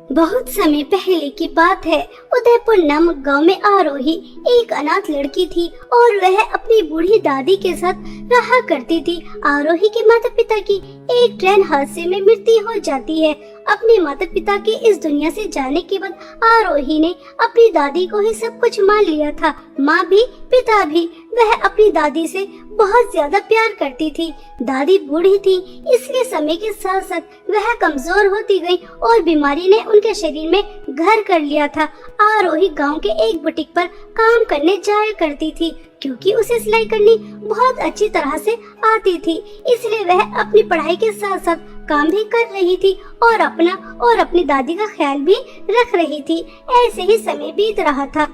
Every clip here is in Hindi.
बहुत समय पहले की बात है। उदयपुर नामक गांव में आरोही एक अनाथ लड़की थी और वह अपनी बूढ़ी दादी के साथ रहा करती थी। आरोही के माता पिता की एक ट्रेन हादसे में मृत्यु हो जाती है। अपने माता पिता के इस दुनिया से जाने के बाद आरोही ने अपनी दादी को ही सब कुछ मान लिया था, माँ भी पिता भी। वह अपनी दादी से बहुत ज्यादा प्यार करती थी। दादी बूढ़ी थी, इसलिए समय के साथ साथ वह कमजोर होती गई और बीमारी ने उनके शरीर में घर कर लिया था। आरोही गांव के एक बुटीक पर काम करने जाया करती थी, क्योंकि उसे सिलाई करनी बहुत अच्छी तरह से आती थी, इसलिए वह अपनी पढ़ाई के साथ साथ काम भी कर रही थी और अपना और अपनी दादी का ख्याल भी रख रही थी। ऐसे ही समय बीत रहा था।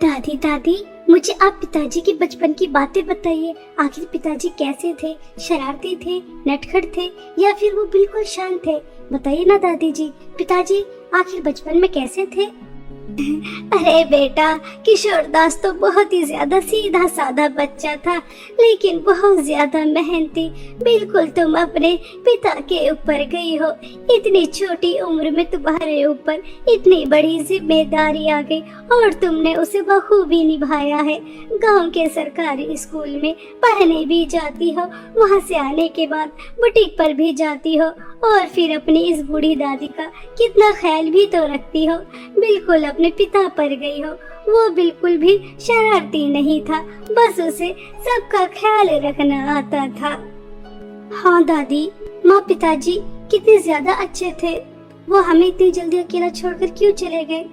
दादी दादी, मुझे आप पिताजी के बचपन की बातें बताइए। आखिर पिताजी कैसे थे? शरारती थे, नटखट थे या फिर वो बिल्कुल शांत थे? बताइए ना दादी जी, पिताजी आखिर बचपन में कैसे थे? अरे बेटा, किशोरदास तो बहुत ही ज्यादा सीधा साधा बच्चा था, लेकिन बहुत ज्यादा मेहनती। बिल्कुल तुम अपने पिता के ऊपर गई हो। इतनी छोटी उम्र में तुम्हारे ऊपर इतनी बड़ी जिम्मेदारी आ गई और तुमने उसे बखूबी निभाया है। गांव के सरकारी स्कूल में पढ़ने भी जाती हो, वहां से आने के बाद बुटीक पर भी जाती हो और फिर अपनी इस बूढ़ी दादी का कितना ख्याल भी तो रखती हो। बिल्कुल अपने पिता पर गई हो। वो बिल्कुल भी शरारती नहीं था, बस उसे सबका ख्याल रखना आता था। हाँ दादी, माँ पिताजी कितने ज्यादा अच्छे थे। वो हमें इतनी जल्दी अकेला छोड़कर क्यों चले गए?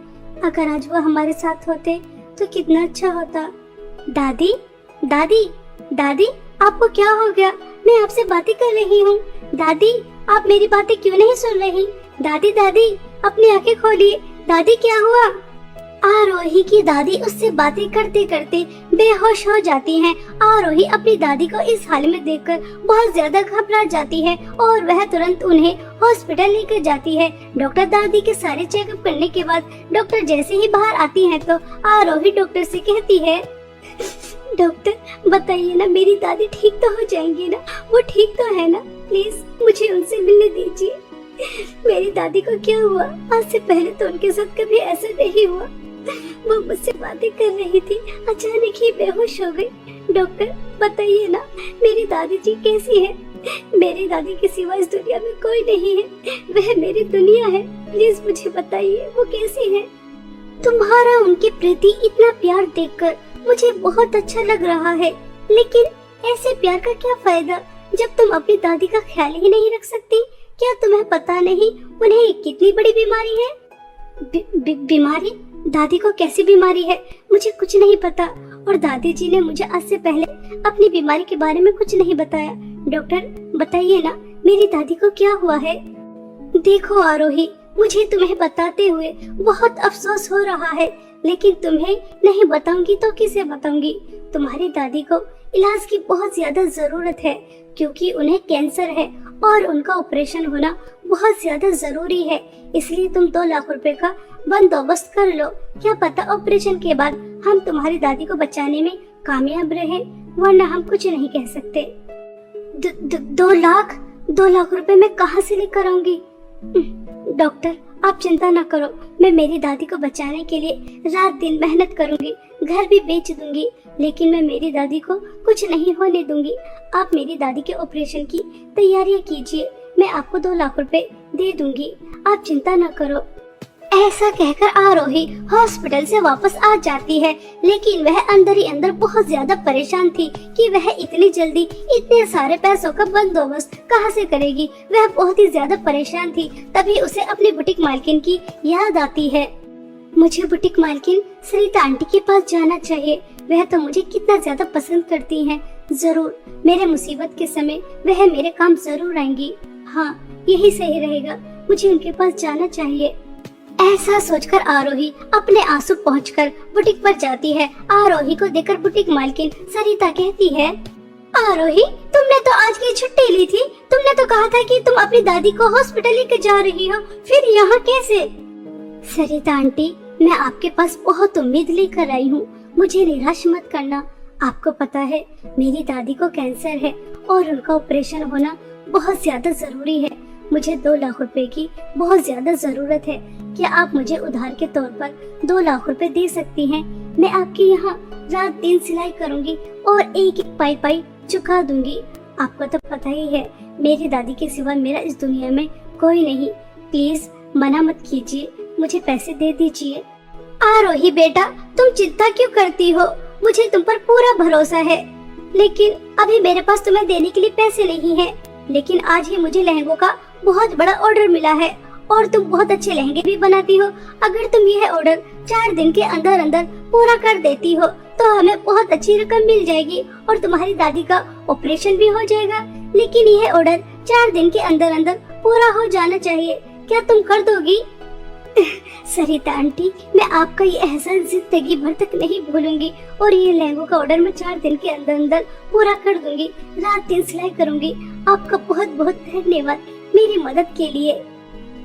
अगर आज वो हमारे साथ होते तो कितना अच्छा होता। दादी दादी दादी, आपको क्या हो गया? मैं आपसे बातें कर रही हूँ। दादी, आप मेरी बातें क्यों नहीं सुन रही? दादी दादी, अपनी आंखें खोलिए। दादी, क्या हुआ? आरोही की दादी उससे बातें करते करते बेहोश हो जाती हैं। आरोही अपनी दादी को इस हाल में देखकर बहुत ज्यादा घबरा जाती है और वह तुरंत उन्हें हॉस्पिटल लेकर जाती है। डॉक्टर दादी के सारे चेकअप करने के बाद डॉक्टर जैसे ही बाहर आती हैं तो आरोही डॉक्टर से कहती है, डॉक्टर बताइए ना, मेरी दादी ठीक तो हो जाएंगी ना? वो ठीक तो है ना? प्लीज मुझे उनसे मिलने दीजिए। मेरी दादी को क्या हुआ? आज से पहले तो उनके साथ कभी ऐसा नहीं हुआ। वो मुझसे बातें कर रही थी, अचानक ही बेहोश हो गई। डॉक्टर बताइए ना, मेरी दादी जी कैसी है? मेरी दादी के सिवा इस दुनिया में कोई नहीं है, वह मेरी दुनिया है। प्लीज मुझे बताइए वो कैसी है? तुम्हारा उनके प्रति इतना प्यार देखकर मुझे बहुत अच्छा लग रहा है, लेकिन ऐसे प्यार का क्या फायदा जब तुम अपनी दादी का ख्याल ही नहीं रख सकती? क्या तुम्हें पता नहीं उन्हें कितनी बड़ी बीमारी है? बीमारी? दादी को कैसी बीमारी है? मुझे कुछ नहीं पता और दादी जी ने मुझे आज से पहले अपनी बीमारी के बारे में कुछ नहीं बताया। डॉक्टर बताइए ना, मेरी दादी को क्या हुआ है? देखो आरोही, मुझे तुम्हें बताते हुए बहुत अफसोस हो रहा है, लेकिन तुम्हें नहीं बताऊंगी तो किसे बताऊंगी? तुम्हारी दादी को इलाज की बहुत ज्यादा जरूरत है, क्योंकि उन्हें कैंसर है और उनका ऑपरेशन होना बहुत ज्यादा जरूरी है। इसलिए तुम 2 लाख रुपए का बंदोबस्त कर लो। क्या पता ऑपरेशन के बाद हम तुम्हारी दादी को बचाने में कामयाब रहे, वरना हम कुछ नहीं कह सकते। 2 लाख रुपए मैं कहाँ से लेकर आऊंगी? डॉक्टर आप चिंता न करो, मैं मेरी दादी को बचाने के लिए रात दिन मेहनत करूंगी, घर भी बेच दूंगी, लेकिन मैं मेरी दादी को कुछ नहीं होने दूंगी। आप मेरी दादी के ऑपरेशन की तैयारियां कीजिए, मैं आपको 2 लाख रुपए दे दूंगी, आप चिंता न करो। ऐसा कहकर आरोही हॉस्पिटल से वापस आ जाती है, लेकिन वह अंदर ही अंदर बहुत ज्यादा परेशान थी कि वह इतनी जल्दी इतने सारे पैसों का बंदोबस्त कहां से करेगी। वह बहुत ही ज्यादा परेशान थी। तभी उसे अपनी बुटीक मालकिन की याद आती है। मुझे बुटीक मालकिन सरिता आंटी के पास जाना चाहिए, वह तो मुझे कितना ज्यादा पसंद करती हैं। जरूर मेरे मुसीबत के समय वह मेरे काम जरूर आएंगी। हाँ, यही सही रहेगा, मुझे उनके पास जाना चाहिए। ऐसा सोचकर आरोही अपने आंसू पहुंचकर बुटीक पर जाती है। आरोही को देखकर बुटीक मालकिन सरिता कहती है, आरोही तुमने तो आज की छुट्टी ली थी, तुमने तो कहा था कि तुम अपनी दादी को हॉस्पिटल लेकर जा रही हो, फिर यहाँ कैसे? सरिता आंटी, मैं आपके पास बहुत उम्मीद लेकर आई हूँ, मुझे निराश मत करना। आपको पता है मेरी दादी को कैंसर है और उनका ऑपरेशन होना बहुत ज्यादा जरूरी है। मुझे 2 लाख रुपए की बहुत ज्यादा जरूरत है। क्या आप मुझे उधार के तौर पर 2 लाख रुपए दे सकती हैं? मैं आपके यहाँ रात दिन सिलाई करूँगी और एक एक पाई पाई चुका दूंगी। आपको तो पता ही है मेरी दादी के सिवा मेरा इस दुनिया में कोई नहीं। प्लीज मना मत कीजिए, मुझे पैसे दे दीजिए। आरोही बेटा, तुम चिंता क्यों करती हो? मुझे तुम पर पूरा भरोसा है, लेकिन अभी मेरे पास तुम्हें देने के लिए पैसे नहीं है। लेकिन आज ही मुझे लहंगों का बहुत बड़ा ऑर्डर मिला है और तुम बहुत अच्छे लहंगे भी बनाती हो। अगर तुम यह ऑर्डर 4 दिन के अंदर अंदर पूरा कर देती हो तो हमें बहुत अच्छी रकम मिल जाएगी और तुम्हारी दादी का ऑपरेशन भी हो जाएगा। लेकिन यह ऑर्डर 4 दिन के अंदर अंदर पूरा हो जाना चाहिए। क्या तुम कर दोगी? सरिता आंटी, मैं आपका ये एहसान जिंदगी भर तक नहीं भूलूंगी और ये लहंगों का ऑर्डर मैं 4 दिन के अंदर अंदर पूरा कर दूंगी। रात दिन सिलाई करूंगी। आपका बहुत बहुत धन्यवाद मेरी मदद के लिए।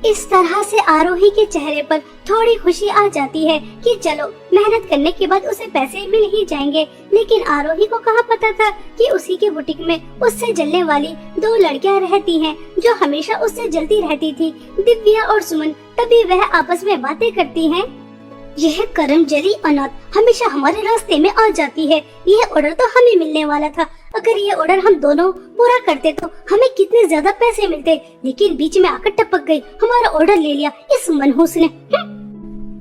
इस तरह से आरोही के चेहरे पर थोड़ी खुशी आ जाती है कि चलो मेहनत करने के बाद उसे पैसे मिल ही जाएंगे। लेकिन आरोही को कहाँ पता था कि उसी के बुटीक में उससे जलने वाली 2 लड़कियां रहती हैं जो हमेशा उससे जलती रहती थी, दिव्या और सुमन। तभी वह आपस में बातें करती हैं। यह करमजली अनाथ हमेशा हमारे रास्ते में आ जाती है। यह ऑर्डर तो हमें मिलने वाला था। अगर ये ऑर्डर हम दोनों पूरा करते तो हमें कितने ज्यादा पैसे मिलते, लेकिन बीच में आकर टपक गई, हमारा ऑर्डर ले लिया इस मनहूस ने।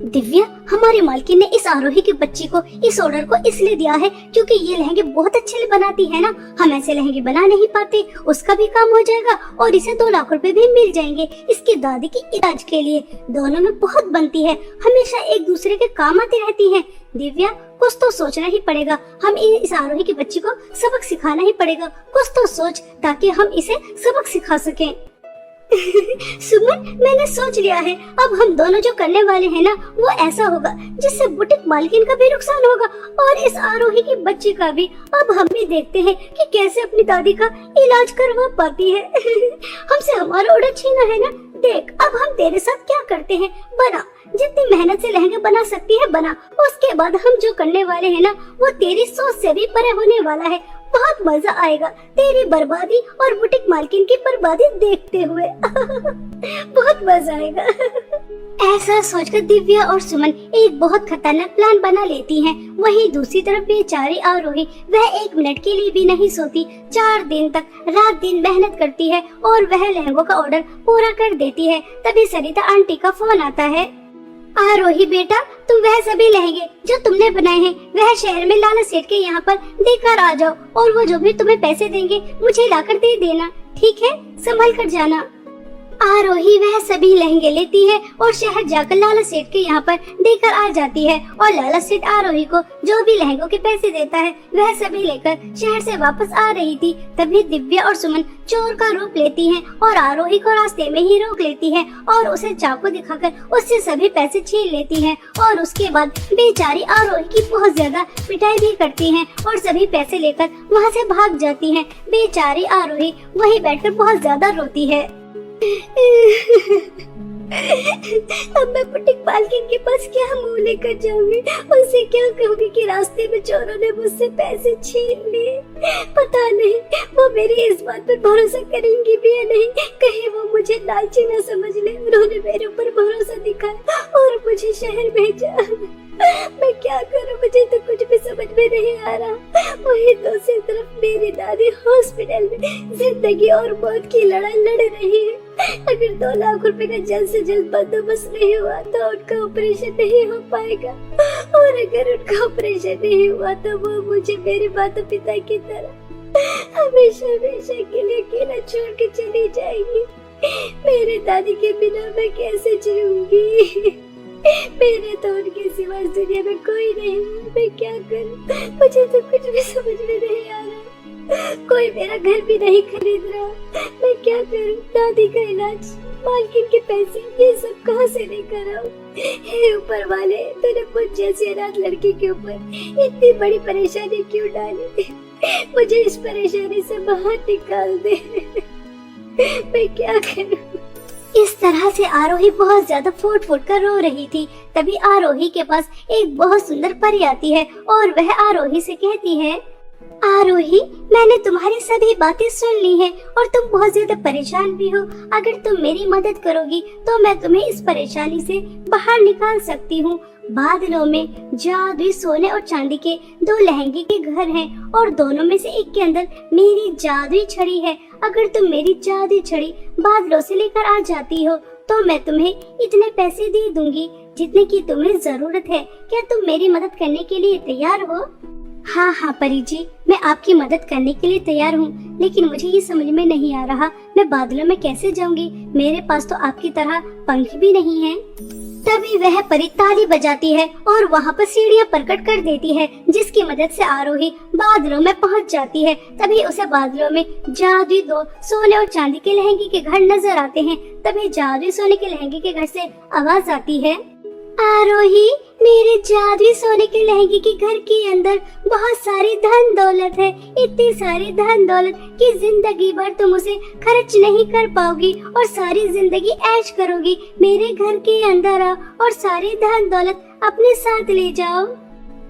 दिव्या, हमारी मालकिन ने इस आरोही की बच्ची को इस ऑर्डर को इसलिए दिया है क्योंकि ये लहंगे बहुत अच्छे बनाती है ना। हम ऐसे लहंगे बना नहीं पाते, उसका भी काम हो जाएगा और इसे 2 लाख रुपए भी मिल जाएंगे इसकी दादी की इलाज के लिए। दोनों में बहुत बनती है, हमेशा एक दूसरे के काम आती रहती है। दिव्या, कुछ तो सोचना ही पड़ेगा। हम इस आरोही की बच्ची को सबक सिखाना ही पड़ेगा। कुछ तो सोच ताकि हम इसे सबक सिखा सकें। सुमन, मैंने सोच लिया है। अब हम दोनों जो करने वाले हैं ना, वो ऐसा होगा जिससे बुटीक मालकिन का भी नुकसान होगा और इस आरोही की बच्ची का भी। अब हम भी देखते हैं कि कैसे अपनी दादी का इलाज करवा पाती है। हमसे हमारा ऑर्डर छीना है ना। देख, अब हम तेरे साथ क्या करते हैं, बना। जितनी मेहनत से लहंगा बना सकती है बना। उसके बाद हम जो करने वाले हैं ना, वो तेरी सोच से भी परे होने वाला है। बहुत मजा आएगा तेरी बर्बादी और बुटीक मालकिन की बर्बादी देखते हुए। बहुत मजा आएगा। ऐसा सोचकर दिव्या और सुमन एक बहुत खतरनाक प्लान बना लेती हैं। वहीं दूसरी तरफ बेचारी आरोही, वह 1 मिनट के लिए भी नहीं सोती। 4 दिन तक रात दिन मेहनत करती है और वह लहंगों का ऑर्डर पूरा कर देती है। तभी सरिता आंटी का फोन आता है। आरोही बेटा, तुम वह सभी लहंगे जो तुमने बनाए हैं वह शहर में लाला सेठ के यहाँ पर देकर आ जाओ और वो जो भी तुम्हें पैसे देंगे मुझे लाकर दे देना। ठीक है, संभल कर जाना। आरोही वह सभी लहंगे लेती है और शहर जाकर लाला सेठ के यहाँ पर देकर आ जाती है और लाला सेठ आरोही को जो भी लहंगों के पैसे देता है वह सभी लेकर शहर से वापस आ रही थी। तभी दिव्या और सुमन चोर का रूप लेती हैं और आरोही को रास्ते में ही रोक लेती है और उसे चाकू दिखाकर उससे सभी पैसे छीन लेती है और उसके बाद बेचारी आरोही की बहुत ज्यादा पिटाई भी करती है और सभी पैसे लेकर वहाँ से भाग जाती है। बेचारी आरोही वहीं बैठकर बहुत ज्यादा रोती है। अब मैं बुटीक मालकिन के पास क्या मुंह लेकर जाऊंगी? उनसे क्या कहूंगी कि रास्ते में चोरों ने मुझसे पैसे छीन लिए? पता नहीं वो मेरी इस बात पर भरोसा करेंगी भी या नहीं। कहीं वो मुझे लालची न समझ ले। उन्होंने मेरे ऊपर भरोसा दिखाया और मुझे शहर भेजा। मैं क्या करूं, मुझे तो कुछ भी समझ में नहीं आ रहा। वही दूसरी तरफ मेरी दादी हॉस्पिटल में जिंदगी और मौत की लड़ाई लड़ रही है। अगर 2 लाख रुपए का जल्द से जल्द बंदोबस्त नहीं हुआ तो उनका ऑपरेशन नहीं हो पाएगा और अगर उनका ऑपरेशन नहीं हुआ तो वो मुझे मेरे माता पिता की तरह हमेशा हमेशा के लिए अकेला छोड़ के चली जाएगी। मेरे दादी के बिना मैं कैसे जीऊंगी? मेरे तो उनके सिवा इस दुनिया में कोई नहीं। मैं क्या करूं? मुझे तो कुछ भी समझ में नहीं आ रहा। कोई मेरा घर भी नहीं खरीद रहा। मैं क्या करूं? दादी का इलाज, मालकिन के पैसे, ये सब कहां से लेकर आऊं? हे ऊपर वाले, तूने मुझ जैसी अनाथ लड़की के ऊपर इतनी बड़ी परेशानी क्यों डाली? मुझे इस परेशानी से बाहर निकाल दे। मैं क्या करूं? इस तरह से आरोही बहुत ज्यादा फूट फूट कर रो रही थी। तभी आरोही के पास एक बहुत सुंदर परी आती है और वह आरोही से कहती है, आरोही, मैंने तुम्हारी सभी बातें सुन ली हैं और तुम बहुत ज्यादा परेशान भी हो। अगर तुम मेरी मदद करोगी तो मैं तुम्हें इस परेशानी से बाहर निकाल सकती हूँ। बादलों में जादुई सोने और चांदी के 2 लहंगे के घर हैं और दोनों में से एक के अंदर मेरी जादुई छड़ी है। अगर तुम मेरी जादुई छड़ी बादलों से लेकर आ जाती हो तो मैं तुम्हें इतने पैसे दे दूंगी जितने की तुम्हें जरूरत है। क्या तुम मेरी मदद करने के लिए तैयार हो? हाँ हाँ परी जी, मैं आपकी मदद करने के लिए तैयार हूँ, लेकिन मुझे ये समझ में नहीं आ रहा मैं बादलों में कैसे जाऊंगी। मेरे पास तो आपकी तरह पंख भी नहीं है। तभी वह परी ताली बजाती है और वहाँ पर सीढ़ियाँ प्रकट कर देती है, जिसकी मदद से आरोही बादलों में पहुँच जाती है। तभी उसे बादलों में जादुई 2 सोने और चांदी के लहंगे के घर नजर आते हैं। तभी जादुई सोने के लहंगे के घर से आवाज आती है, आरोही, मेरे जादुई सोने के लहंगे के घर के अंदर बहुत सारी धन दौलत है। इतनी सारी धन दौलत कि जिंदगी भर तुम उसे खर्च नहीं कर पाओगी और सारी जिंदगी ऐश करोगी। मेरे घर के अंदर आओ और सारी धन दौलत अपने साथ ले जाओ।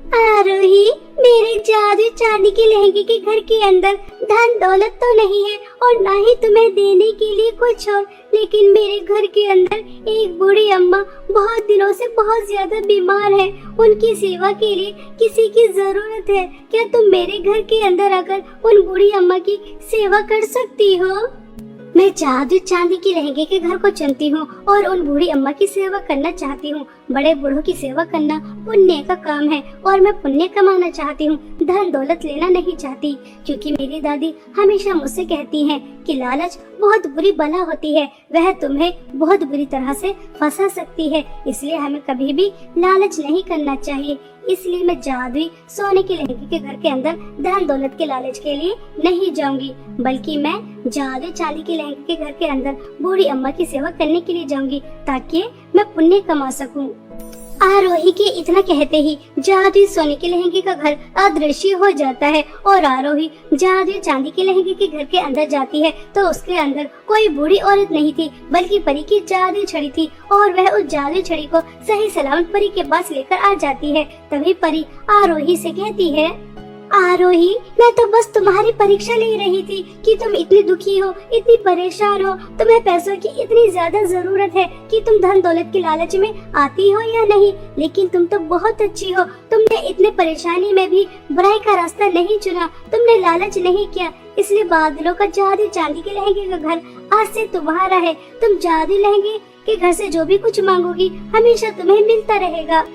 आरोही, मेरे जादुई चांदी के लहंगे के घर के अंदर धन दौलत तो नहीं है और ना ही तुम्हें देने के लिए कुछ और, लेकिन मेरे घर के अंदर एक बूढ़ी अम्मा बहुत दिनों से बहुत ज्यादा बीमार है। उनकी सेवा के लिए किसी की जरूरत है। क्या तुम मेरे घर के अंदर आकर उन बूढ़ी अम्मा की सेवा कर सकती हो? मैं जादुई चांदी के लहंगे के घर को चुनती हूँ और उन बूढ़ी अम्मा की सेवा करना चाहती हूँ। बड़े बूढ़ों की सेवा करना पुण्य का काम है और मैं पुण्य कमाना चाहती हूँ, धन दौलत लेना नहीं चाहती। क्योंकि मेरी दादी हमेशा मुझसे कहती हैं कि लालच बहुत बुरी बला होती है, वह तुम्हें बहुत बुरी तरह से फंसा सकती है। इसलिए हमें कभी भी लालच नहीं करना चाहिए। इसलिए मैं जादुई सोने के लहंगे के घर के अंदर धन दौलत के लालच के लिए नहीं जाऊंगी, बल्कि मैं जादुई चांदी के लहंगे के घर के अंदर बूढ़ी अम्मा की सेवा करने के लिए जाऊंगी, ताकि मैं पुण्य कमा सकूं। आरोही के इतना कहते ही जादुई सोने के लहंगे का घर अदृश्य हो जाता है और आरोही जादुई चांदी के लहंगे के घर के अंदर जाती है तो उसके अंदर कोई बूढ़ी औरत नहीं थी, बल्कि परी की जादुई छड़ी थी और वह उस जादुई छड़ी को सही सलामत परी के पास लेकर आ जाती है। तभी परी आरोही से कहती है, आरोही, मैं तो बस तुम्हारी परीक्षा ले रही थी कि तुम इतनी दुखी हो, इतनी परेशान हो, तुम्हें पैसों की इतनी ज्यादा जरूरत है कि तुम धन दौलत के लालच में आती हो या नहीं। लेकिन तुम तो बहुत अच्छी हो, तुमने इतने परेशानी में भी बुराई का रास्ता नहीं चुना, तुमने लालच नहीं किया। इसलिए बादलों का जादुई चांदी के लहंगे का घर आज से तुम्हारा है। तुम जादुई लहंगे के घर से जो भी कुछ मांगोगी हमेशा तुम्हें मिलता रहेगा।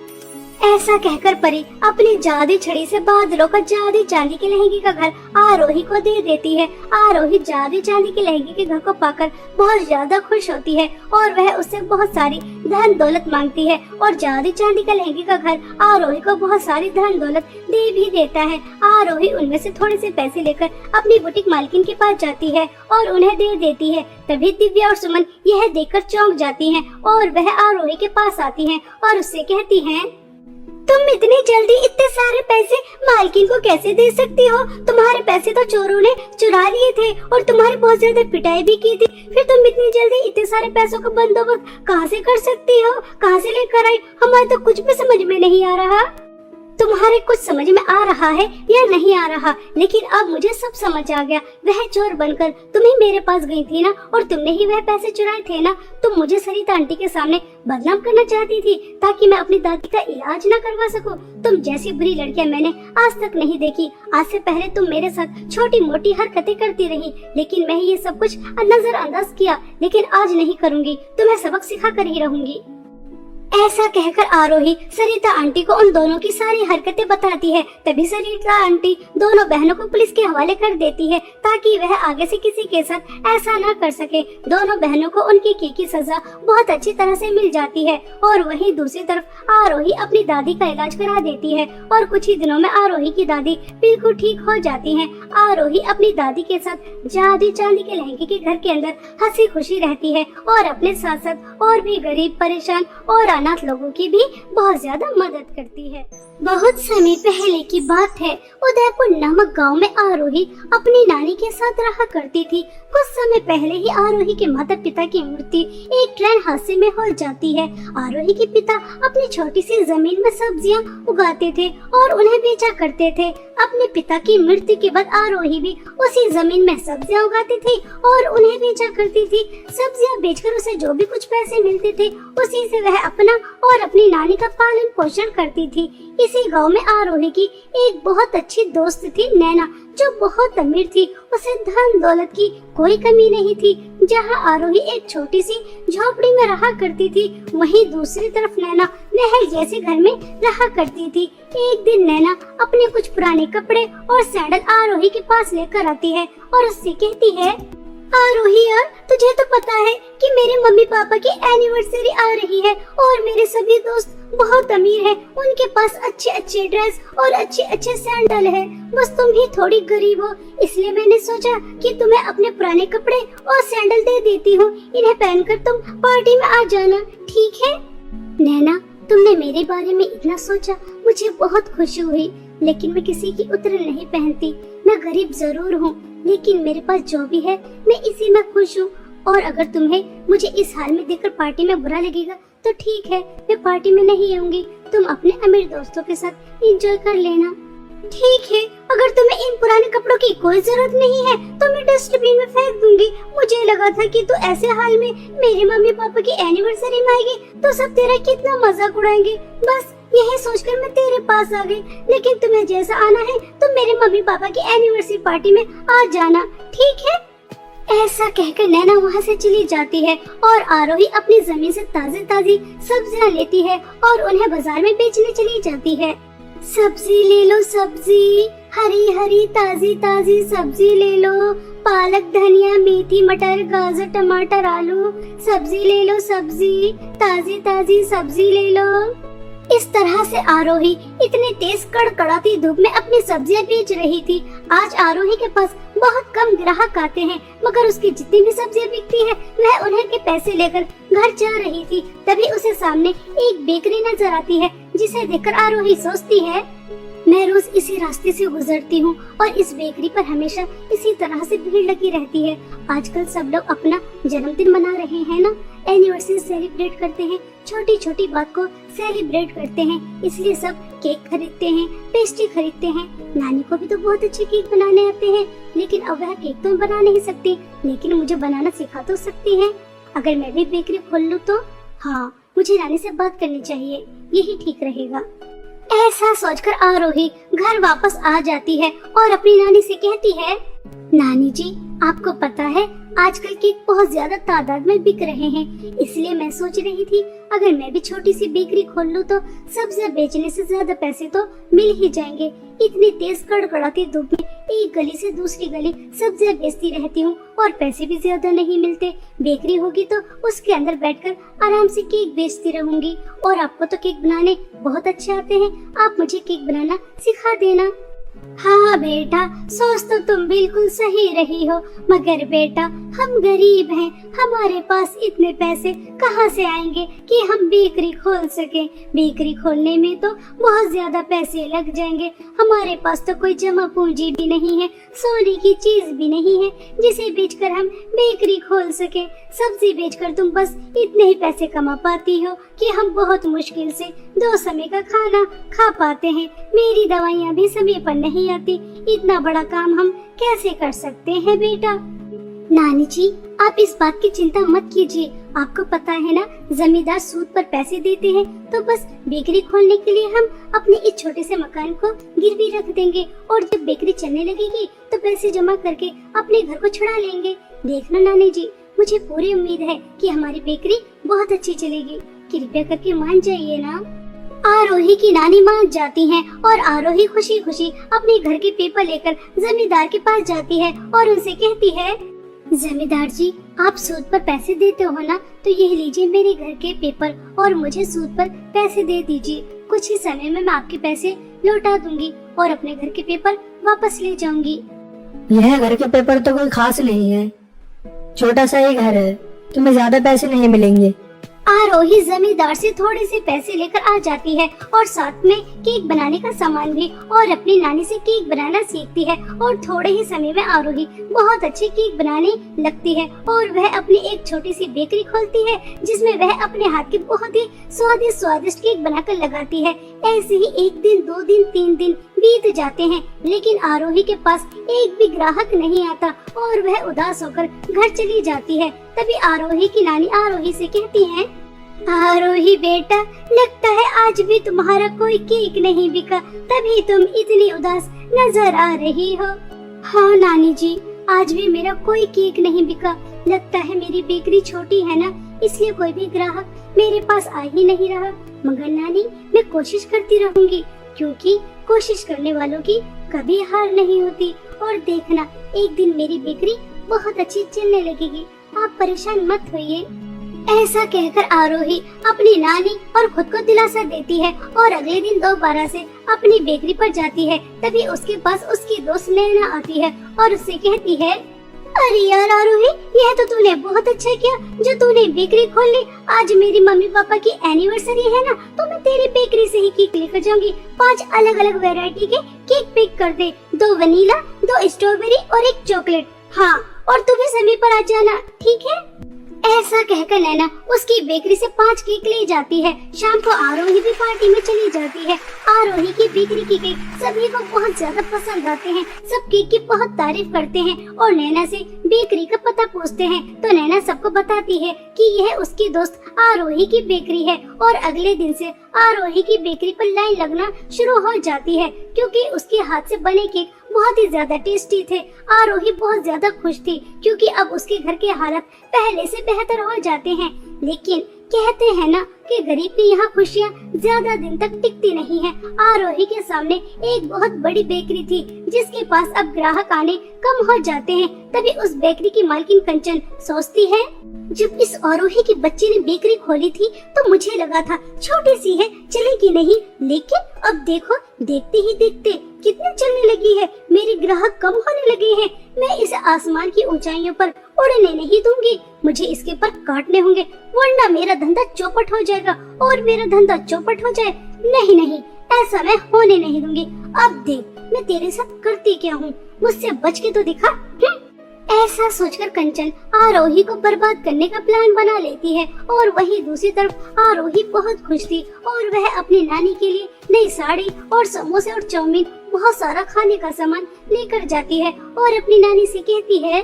ऐसा कहकर परी अपनी जादुई छड़ी से बादलों का जादुई चांदी के लहंगे का घर आरोही को दे देती है। आरोही जादुई चांदी के लहंगे के घर को पाकर बहुत ज्यादा खुश होती है और वह उससे बहुत सारी धन दौलत मांगती है और जादुई चांदी का लहंगे का घर आरोही को बहुत सारी धन दौलत दे भी देता है। आरोही उनमें से थोड़े से पैसे लेकर अपनी बुटीक मालकिन के पास जाती है और उन्हें दे देती है। तभी दिव्या और सुमन यह देखकर चौंक जाती हैं और वह आरोही के पास आती हैं और उससे कहती हैं, तुम इतनी जल्दी इतने सारे पैसे मालकिन को कैसे दे सकती हो? तुम्हारे पैसे तो चोरों ने चुरा लिए थे और तुम्हारी बहुत ज्यादा पिटाई भी की थी। फिर तुम इतनी जल्दी इतने सारे पैसों का बंदोबस्त कहाँ से कर सकती हो? कहाँ से लेकर आई? हमारे तो कुछ भी समझ में नहीं आ रहा। तुम्हारे कुछ समझ में आ रहा है या नहीं आ रहा, लेकिन अब मुझे सब समझ आ गया। वह चोर बनकर तुम ही मेरे पास गई थी ना और तुमने ही वह पैसे चुराए थे ना। तुम मुझे सरिता आंटी के सामने बदनाम करना चाहती थी ताकि मैं अपनी दादी का इलाज न करवा सकूं। तुम जैसी बुरी लड़कियां मैंने आज तक नहीं देखी। आज से पहले तुम मेरे साथ छोटी मोटी हरकतें करती रही, लेकिन मैं ये सब कुछ नजरअंदाज किया, लेकिन आज नहीं करूंगी। तुम्हें सबक सिखा कर ही रहूंगी। ऐसा कहकर आरोही सरिता आंटी को उन दोनों की सारी हरकतें बताती है। तभी सरिता आंटी दोनों बहनों को पुलिस के हवाले कर देती है ताकि वह आगे से किसी के साथ ऐसा न कर सके। दोनों बहनों को उनकी की सजा बहुत अच्छी तरह से मिल जाती है और वहीं दूसरी तरफ आरोही अपनी दादी का इलाज करा देती है और कुछ ही दिनों में आरोही की दादी बिल्कुल ठीक हो जाती है। आरोही अपनी दादी के साथ जादुई चांदी के लहंगे के घर के अंदर हंसी खुशी रहती है और अपने साथ साथ और भी गरीब, परेशान और अनाथ लोगों की भी बहुत ज्यादा मदद करती है। बहुत समय पहले की बात है, उदयपुर नामक गांव में आरोही अपनी नानी के साथ रहा करती थी। कुछ समय पहले ही आरोही के माता पिता की मृत्यु एक ट्रेन हादसे में हो जाती है। आरोही के पिता अपनी छोटी सी जमीन में सब्जियां उगाते थे और उन्हें बेचा करते थे। अपने पिता की मृत्यु के बाद आरोही भी उसी जमीन में सब्जियां उगाती थी और उन्हें बेचा करती थी। सब्जियां बेचकर उसे जो भी कुछ पैसे मिलते थे उसी से वह अपना और अपनी नानी का पालन पोषण करती थी। इसी गांव में आरोही की एक बहुत अच्छी दोस्त थी नैना, जो बहुत अमीर थी। उसे धन दौलत की कोई कमी नहीं थी। जहां आरोही एक छोटी सी झोपड़ी में रहा करती थी, वहीं दूसरी तरफ नैना महल जैसे घर में रहा करती थी। एक दिन नैना अपने कुछ पुराने कपड़े और सैंडल आरोही के पास लेकर आती है और उससे कहती है, आरोही यार, तुझे तो पता है कि मेरे मम्मी पापा की एनिवर्सरी आ रही है और मेरे सभी दोस्त बहुत अमीर हैं। उनके पास अच्छे अच्छे ड्रेस और अच्छे अच्छे सैंडल है। बस तुम ही थोड़ी गरीब हो, इसलिए मैंने सोचा कि तुम्हें अपने पुराने कपड़े और सैंडल दे देती हूँ। इन्हें पहनकर तुम पार्टी में आ जाना, ठीक है? नैना, तुमने मेरे बारे में इतना सोचा, मुझे बहुत खुशी हुई। लेकिन मैं किसी की उतर नहीं पहनती। मैं गरीब जरूर हूँ, लेकिन मेरे पास जो भी है मैं इसी में खुश हूँ। और अगर तुम्हें मुझे इस हाल में देखकर पार्टी में बुरा लगेगा तो ठीक है, मैं पार्टी में नहीं आऊंगी। तुम अपने अमीर दोस्तों के साथ एंजॉय कर लेना। ठीक है, अगर तुम्हें इन पुराने कपड़ों की कोई जरूरत नहीं है तो मैं डस्टबिन में फेंक दूंगी। मुझे लगा था कि तू ऐसे हाल में मेरे मम्मी पापा की एनिवर्सरी में आएगी तो सब तेरा कितना मजाक उड़ाएंगे। बस यही सोचकर मैं तेरे पास आ गई। लेकिन तुम्हें जैसा आना है तो मेरे मम्मी पापा की एनिवर्सरी पार्टी में आ जाना, ठीक है? ऐसा कहकर नैना वहाँ से चली जाती है और आरोही अपनी जमीन से ताजी ताजी सब्जियाँ लेती है और उन्हें बाजार में बेचने चली जाती है। सब्जी ले लो सब्जी, हरी हरी ताजी ताजी सब्जी ले लो। पालक, धनिया, मेथी, मटर, गाजर, टमाटर, आलू, सब्जी ले लो सब्जी, ताजी ताजी सब्जी ले लो। इस तरह से आरोही इतनी तेज कड़कड़ाती धूप में अपनी सब्जियां बेच रही थी। आज आरोही के पास बहुत कम ग्राहक आते हैं, मगर उसकी जितनी भी सब्जियां बिकती है वह उन्हें के पैसे लेकर घर जा रही थी। तभी उसे सामने एक बेकरी नजर आती है, जिसे देखकर आरोही सोचती है, मैं रोज इसी रास्ते से गुजरती हूँ और इस बेकरी पर हमेशा इसी तरह से भीड़ लगी रहती है। आजकल सब लोग अपना जन्मदिन मना रहे हैं ना, एनिवर्सरी सेलिब्रेट करते हैं, छोटी छोटी बात को सेलिब्रेट करते हैं, इसलिए सब केक खरीदते हैं, पेस्ट्री खरीदते हैं। नानी को भी तो बहुत अच्छे केक बनाने आते हैं, लेकिन अब वह केक तो बना नहीं सकती, लेकिन मुझे बनाना सिखा तो सकती है। अगर मैं भी बेकरी खोल लूँ तो हाँ, मुझे नानी से बात करनी चाहिए, यही ठीक रहेगा। ऐसा सोचकर आरोही घर वापस आ जाती है और अपनी नानी से कहती है, नानी जी, आपको पता है आजकल केक बहुत ज्यादा तादाद में बिक रहे हैं, इसलिए मैं सोच रही थी अगर मैं भी छोटी सी बेकरी खोल लूँ तो सब्जियां बेचने से ज्यादा पैसे तो मिल ही जाएंगे। इतनी तेज कड़कड़ाती धूप में एक गली से दूसरी गली सब्जियां बेचती रहती हूँ और पैसे भी ज्यादा नहीं मिलते। बेकरी होगी तो उसके अंदर बैठकर आराम से केक बेचती रहूंगी। और आपको तो केक बनाने बहुत अच्छे आते हैं, आप मुझे केक बनाना सिखा देना। हाँ बेटा, सोच तो तुम बिल्कुल सही रही हो, मगर बेटा हम गरीब हैं, हमारे पास इतने पैसे कहाँ से आएंगे कि हम बेकरी खोल सकें। बेकरी खोलने में तो बहुत ज्यादा पैसे लग जाएंगे, हमारे पास तो कोई जमा पूंजी भी नहीं है, सोने की चीज भी नहीं है जिसे बेचकर हम बेकरी खोल सके। सब्जी बेचकर तुम बस इतने ही पैसे कमा पाती हो कि हम बहुत मुश्किल से 2 समय का खाना खा पाते हैं। मेरी दवाइयाँ भी समय पर नहीं आती, इतना बड़ा काम हम कैसे कर सकते हैं बेटा? नानी जी, आप इस बात की चिंता मत कीजिए, आपको पता है ना, जमींदार सूद पर पैसे देते हैं, तो बस बेकरी खोलने के लिए हम अपने इस छोटे से मकान को गिरवी रख देंगे और जब बेकरी चलने लगेगी तो पैसे जमा करके अपने घर को छुड़ा लेंगे। देखना नानी जी, मुझे पूरी उम्मीद है कि हमारी बेकरी बहुत अच्छी चलेगी, कृपया करके मान जाइए ना। आरोही की नानी मान जाती हैं और आरोही खुशी खुशी अपने घर के पेपर लेकर जमींदार के पास जाती है और उनसे कहती है, जमींदार जी, आप सूद पर पैसे देते हो ना, तो ये लीजिए मेरे घर के पेपर और मुझे सूद पर पैसे दे दीजिए। कुछ ही समय में मैं आपके पैसे लौटा दूंगी और अपने घर के पेपर वापस ले जाऊंगी। यह घर के पेपर तो कोई खास नहीं है, छोटा सा ही घर है, तुम्हें ज्यादा पैसे नहीं मिलेंगे। आरोही जमींदार से थोड़े से पैसे लेकर आ जाती है और साथ में केक बनाने का सामान भी, और अपनी नानी से केक बनाना सीखती है। और थोड़े ही समय में आरोही बहुत अच्छे केक बनाने लगती है और वह अपनी एक छोटी सी बेकरी खोलती है जिसमें वह अपने हाथ के बहुत ही स्वादिष्ट केक बनाकर लगाती है। ऐसे ही 1 दिन 2 दिन 3 दिन बीत जाते हैं, लेकिन आरोही के पास एक भी ग्राहक नहीं आता और वह उदास होकर घर चली जाती है। तभी आरोही की नानी आरोही से कहती है, आरोही बेटा, लगता है आज भी तुम्हारा कोई केक नहीं बिका, तभी तुम इतनी उदास नजर आ रही हो। हाँ नानी जी, आज भी मेरा कोई केक नहीं बिका। लगता है मेरी बेकरी छोटी है ना, इसलिए कोई भी ग्राहक मेरे पास आ ही नहीं रहा। मगर नानी, मैं कोशिश करती रहूंगी, क्योंकि कोशिश करने वालों की कभी हार नहीं होती। और देखना, एक दिन मेरी बेकरी बहुत अच्छी चलने लगेगी, आप परेशान मत होइए। ऐसा कहकर आरोही अपनी नानी और खुद को दिलासा देती है और अगले दिन दोबारा से अपनी बेकरी पर जाती है। तभी उसके पास उसकी दोस्त नैना आती है और उससे कहती है, अरे यार आरोही, यह तो तूने बहुत अच्छा किया जो तूने बेकरी खोल ली। आज मेरी मम्मी पापा की एनिवर्सरी है ना, तो मैं तेरी बेकरी से ही केक लेकर जाऊंगी। 5 अलग अलग वैरायटी के केक पैक कर दे, 2 वनीला, 2 स्ट्रॉबेरी और 1 चॉकलेट। हाँ, और तू भी समय पर आ जाना, ठीक है? ऐसा कहकर नैना उसकी बेकरी से 5 केक ले जाती है। शाम को आरोही भी पार्टी में चली जाती है। आरोही की बेकरी की केक सभी को बहुत ज्यादा पसंद आते हैं। सब केक की बहुत तारीफ करते हैं और नैना से बेकरी का पता पूछते हैं, तो नैना सबको बताती है कि यह उसकी दोस्त आरोही की बेकरी है। और अगले दिन से आरोही की बेकरी पर लाइन लगना शुरू हो जाती है, क्योंकि उसके हाथ से बने केक बहुत ही ज्यादा टेस्टी थे। आरोही बहुत ज्यादा खुश थी, क्योंकि अब उसके घर के हालात पहले से बेहतर हो जाते हैं। लेकिन कहते हैं ना कि गरीब की यहाँ खुशियाँ ज्यादा दिन तक टिकती नहीं है। आरोही के सामने एक बहुत बड़ी बेकरी थी, जिसके पास अब ग्राहक आने कम हो जाते हैं। तभी उस बेकरी की मालकिन कंचन सोचती है, जब इस आरोही की बच्ची ने बेकरी खोली थी तो मुझे लगा था छोटी सी है, चलेगी नहीं, लेकिन अब देखो, देखते ही देखते कितनी चलने लगी है। मेरे ग्राहक कम होने लगे हैं। मैं इसे आसमान की ऊंचाइयों पर उड़ने नहीं दूंगी, मुझे इसके पर काटने होंगे, वरना मेरा धंधा चौपट हो जाएगा। और मेरा धंधा चौपट हो जाए, नहीं नहीं, ऐसा मैं होने नहीं दूंगी। अब देख मैं तेरे साथ करती क्या हूँ, मुझसे बच के तो दिखा। ऐसा सोचकर कंचन आरोही को बर्बाद करने का प्लान बना लेती है। और वहीं दूसरी तरफ आरोही बहुत खुश थी और वह अपनी नानी के लिए नई साड़ी और समोसे और चाउमीन, बहुत सारा खाने का सामान लेकर जाती है और अपनी नानी से कहती है,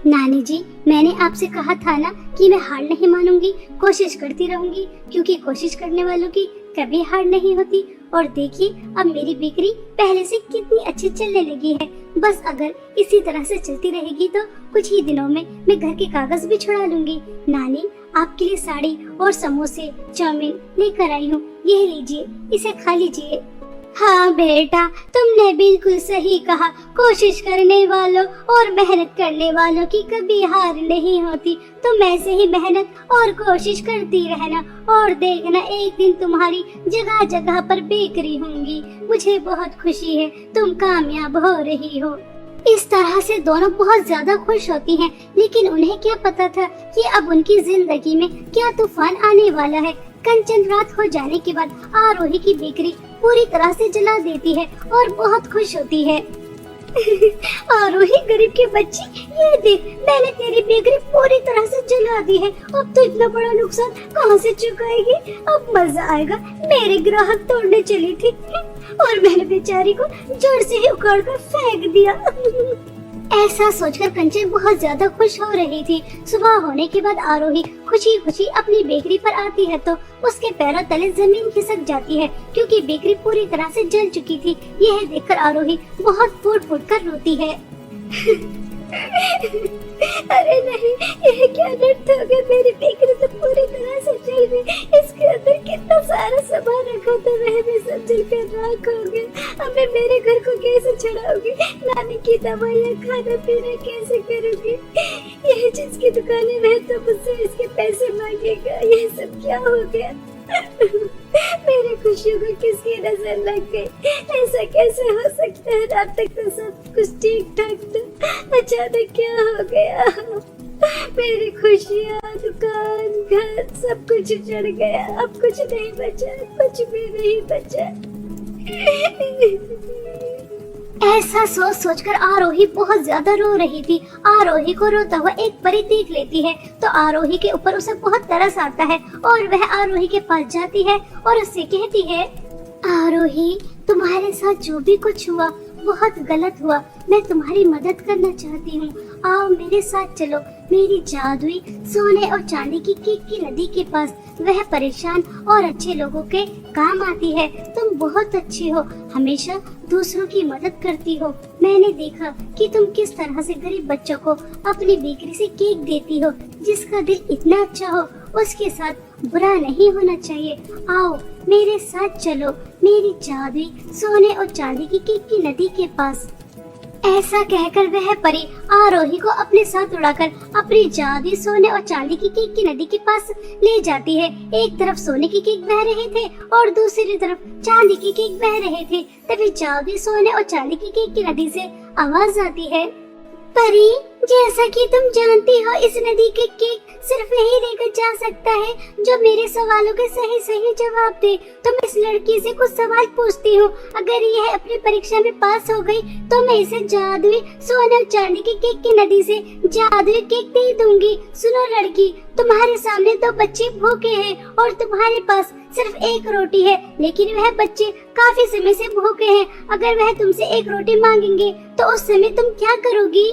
नानी जी, मैंने आपसे कहा था ना कि मैं हार नहीं मानूंगी, कोशिश करती रहूंगी, क्योंकि कोशिश करने वालों की कभी हार नहीं होती। और देखिए, अब मेरी बेकरी पहले से कितनी अच्छी चलने लगी है। बस अगर इसी तरह से चलती रहेगी तो कुछ ही दिनों में मैं घर के कागज भी छुड़ा लूंगी। नानी, आपके लिए साड़ी और समोसे चाउमीन लेकर आई हूँ, यह लीजिए, इसे खा लीजिए। हाँ बेटा, तुमने बिल्कुल सही कहा, कोशिश करने वालों और मेहनत करने वालों की कभी हार नहीं होती। तुम ऐसे ही मेहनत और कोशिश करती रहना और देखना, एक दिन तुम्हारी जगह जगह पर बेकरी होंगी। मुझे बहुत खुशी है तुम कामयाब हो रही हो। इस तरह से दोनों बहुत ज्यादा खुश होती हैं, लेकिन उन्हें क्या पता था कि अब उनकी जिंदगी में क्या तूफान आने वाला है। कंचन रात हो जाने के बाद आरोही की बेकरी पूरी तरह से जला देती है और बहुत खुश होती है। आरोही गरीब की बच्ची, ये देख, मैंने तेरी बेकरी पूरी तरह से जला दी है। अब तो इतना बड़ा नुकसान कहाँ से चुकाएगी? अब मजा आएगा। मेरे ग्राहक तोड़ने चली थी और मैंने बेचारी को जड़ से ही उखाड़ कर फेंक दिया। ऐसा सोचकर कंचन बहुत ज्यादा खुश हो रही थी। सुबह होने के बाद आरोही खुशी खुशी अपनी बेकरी पर आती है तो उसके पैरों तले जमीन खिसक जाती है, क्योंकि बेकरी पूरी तरह से जल चुकी थी। यह देखकर आरोही बहुत फूट फूट कर रोती है। अरे नहीं, यह क्या नर्थ हो गया, मेरी बेकरी तो पूरी तरह से जल गई। इसके अंदर कितना सारा सामान रखा था, वह भी सब जलकर राख हो गया। अब मैं मेरे घर को कैसे छुड़ाऊंगी? नानी की दवाइयाँ, खाना पीना कैसे करूंगी? यह जिसकी दुकान है वह तो मुझसे इसके पैसे मांगेगा। यह सब क्या हो गया? मेरी खुशियों को किसकी नजर लग गई? ऐसा कैसे हो सकता है? रात तक तो सब कुछ ठीक ठाक था, अचानक क्या हो गया? मेरी खुशियाँ, दुकान, घर, सब कुछ उजड़ गया। अब कुछ नहीं बचा, कुछ भी नहीं बचा। ऐसा सोच सोचकर आरोही बहुत ज्यादा रो रही थी। आरोही को रोता हुआ एक परी देख लेती है तो आरोही के ऊपर उसे बहुत तरस आता है और वह आरोही के पास जाती है और उससे कहती है, आरोही, तुम्हारे साथ जो भी कुछ हुआ बहुत गलत हुआ। मैं तुम्हारी मदद करना चाहती हूँ। आओ मेरे साथ चलो मेरी जादुई सोने और चांदी की केक की नदी के पास। वह परेशान और अच्छे लोगों के काम आती है। तुम बहुत अच्छी हो, हमेशा दूसरों की मदद करती हो। मैंने देखा कि तुम किस तरह से गरीब बच्चों को अपनी बेकरी से केक देती हो। जिसका दिल इतना अच्छा हो उसके साथ बुरा नहीं होना चाहिए। आओ मेरे साथ चलो मेरी जादुई सोने और चांदी की केक की नदी के पास। ऐसा कहकर वह परी आरोही को अपने साथ उड़ाकर अपनी जादुई सोने और चांदी की केक की नदी के पास ले जाती है। एक तरफ सोने की केक बह रहे थे और दूसरी तरफ चांदी की केक बह रहे थे। तभी जादुई सोने और चांदी की केक की नदी से आवाज आती है, परी, जैसा कि तुम जानती हो इस नदी के केक सिर्फ वही लेकर जा सकता है जो मेरे सवालों के सही सही जवाब दे। तो मैं इस लड़की से कुछ सवाल पूछती हूँ। अगर यह अपनी परीक्षा में पास हो गई तो मैं इसे जादुई सोने और चांदी की केक की नदी से जादुई केक दे दूंगी। सुनो लड़की, तुम्हारे सामने दो बच्चे भूखे हैं और तुम्हारे पास सिर्फ एक रोटी है, लेकिन वह बच्चे काफी समय से भूखे हैं। अगर वह तुमसे एक रोटी मांगेंगे तो उस समय तुम क्या करोगी?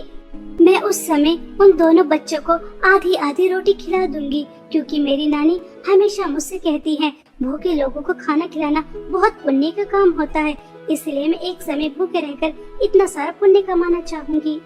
मैं उस समय उन दोनों बच्चों को आधी आधी रोटी खिला दूंगी, क्योंकि मेरी नानी हमेशा मुझसे कहती है भूखे लोगों को खाना खिलाना बहुत पुण्य का काम होता है। इसलिए मैं एक समय भूखे रहकर इतना सारा पुण्य कमाना चाहूंगी।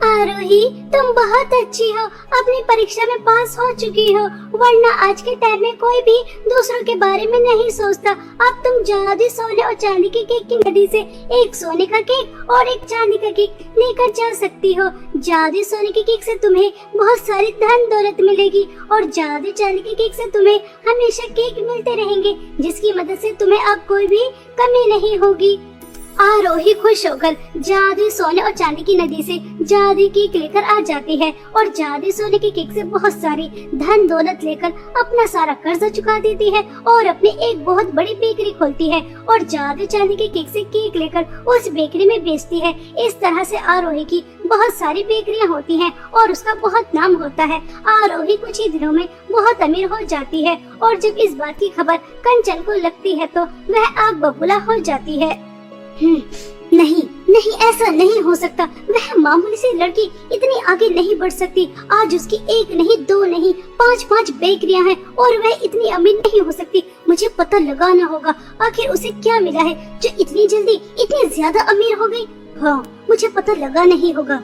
आरोही, तुम बहुत अच्छी हो, अपनी परीक्षा में पास हो चुकी हो, वरना आज के टाइम में कोई भी दूसरों के बारे में नहीं सोचता। अब तुम जादुई सोने और चांदी के केक की नदी से एक सोने का केक और एक चांदी का केक लेकर जा सकती हो। जादुई सोने के केक से तुम्हें बहुत सारी धन दौलत मिलेगी और जादुई चांदी के केक से तुम्हें हमेशा केक मिलते रहेंगे, जिसकी मदद से तुम्हें अब कोई भी कमी नहीं होगी। आरोही खुश होकर जादुई सोने और चांदी की नदी से जादुई केक लेकर आ जाती है और जादुई सोने के केक से बहुत सारी धन दौलत लेकर अपना सारा कर्जा चुका देती है और अपनी एक बहुत बड़ी बेकरी खोलती है और जादुई चांदी के केक से केक लेकर उस बेकरी में बेचती है। इस तरह से आरोही की बहुत सारी बेकरियां होती हैं और उसका बहुत नाम होता है। आरोही कुछ ही दिनों में बहुत अमीर हो जाती है और जब इस बात की खबर कंचन को लगती है तो वह आग बबूला हो जाती है। नहीं नहीं, ऐसा नहीं हो सकता। वह मामूली सी लड़की इतनी आगे नहीं बढ़ सकती। आज उसकी एक नहीं, दो नहीं, 5-5 बेकरियां हैं और वह इतनी अमीर नहीं हो सकती। मुझे पता लगाना होगा आखिर उसे क्या मिला है जो इतनी जल्दी इतनी ज्यादा अमीर हो गई। हाँ, मुझे पता लगाना ही होगा।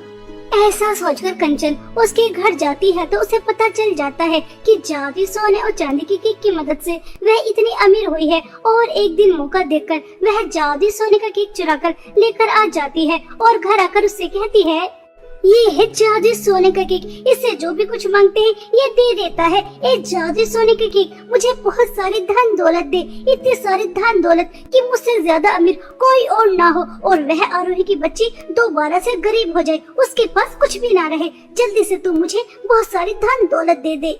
ऐसा सोचकर कंचन उसके घर जाती है तो उसे पता चल जाता है कि जादुई सोने और चांदी की केक की मदद से वह इतनी अमीर हुई है। और एक दिन मौका देखकर वह जादुई सोने का केक चुराकर लेकर आ जाती है और घर आकर उससे कहती है, ये है जादुई सोने का केक, इससे जो भी कुछ मांगते हैं ये दे देता है। ये जादुई सोने का केक मुझे बहुत सारी धन दौलत दे, इतनी सारी धन दौलत कि मुझसे ज्यादा अमीर कोई और ना हो और वह आरोही की बच्ची दोबारा से गरीब हो जाए, उसके पास कुछ भी ना रहे। जल्दी से तू मुझे बहुत सारी धन दौलत दे दे।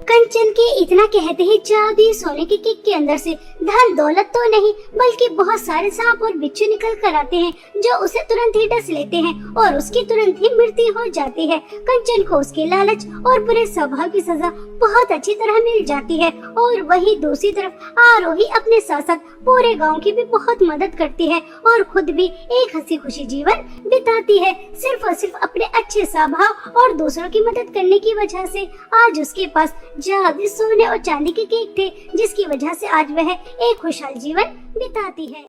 कंचन के इतना कहते ही जादुई सोने के केक के अंदर से धन दौलत तो नहीं बल्कि बहुत सारे सांप और बिच्छू निकल कर आते हैं जो उसे तुरंत ही डस लेते हैं और उसकी तुरंत ही मृत्यु हो जाती है। कंचन को उसके लालच और बुरे स्वभाव की सजा बहुत अच्छी तरह मिल जाती है और वहीं दूसरी तरफ आरोही अपने साथ साथ पूरे गांव की भी बहुत मदद करती है और खुद भी एक हंसी खुशी जीवन बिताती है। सिर्फ और सिर्फ अपने अच्छे स्वभाव और दूसरों की मदद करने की वजह से आज उसके पास जादुई सोने और चांदी के केक थे, जिसकी वजह से आज वह एक खुशहाल जीवन बिताती है।